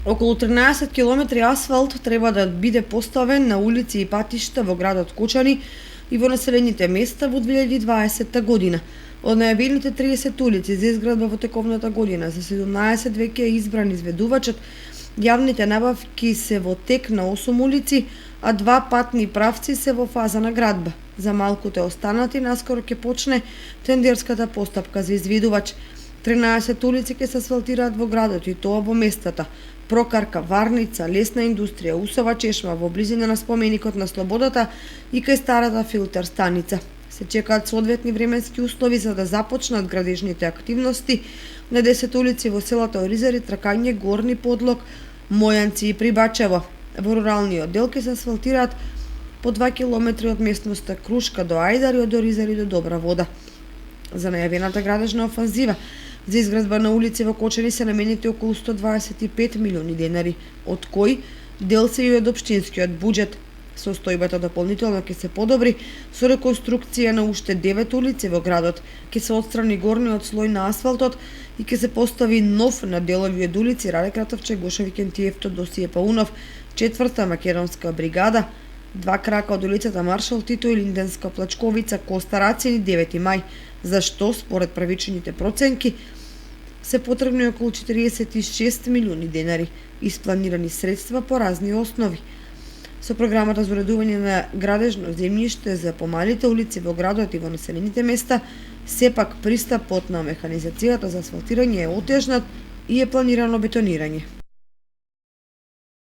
Околу 13 километри асфалт треба да биде поставен на улици и патишта во градот Кочани и во населените места во 2020 година. Од најавените 30 улици за изградба во тековната година, за 17 веќе е избран изведувачот. Јавните набавки се во тек на 8 улици, а 2 патни правци се во фаза на градба. За малкуте останати наскоро ќе почне тендерската постапка за изведувач. 13 улици ќе се асфалтираат во градот и тоа во местата Прокарка, Варница, Лесна индустрија, Усова чешма во близина на споменикот на Слободата и кај старата филтер станица. Се чекаат соодветни временски услови за да започнат градежните активности на 10 улици во селата Оризари, Тракање, Горни Подлог, Мојанци и Прибачево. Во руралниот дел ќе се асфалтираат по 2 километри од местноста Крушка до Ајдар и од Оризари до Добра вода. За најавената градежна офанзива за изградба на улици во Кочани се наменети околу 125 милиони денари, од кои дел се и од општинскиот буџет. Состојбата дополнително ќе се подобри со реконструкција на уште 9 улици во градот, ќе се отстрани горниот слој на асфалтот и ќе се постави нов на делови од улици Раде Кратовче, Гошеви Кентиев, Тодосије Паунов, 4-та македонска бригада, 2 крака од улицата Маршал Тито и Линденска Плачковица, Коста Рацин и 9 мај, за што, според правичните проценки, се потребни околу 46 милиони денари, испланирани средства по разни основи. Со програмата за уредување на градежно земјиште за помалите улици во градот и во населените места, сепак пристапот на механизацијата за асфалтирање е отежнат и е планирано бетонирање.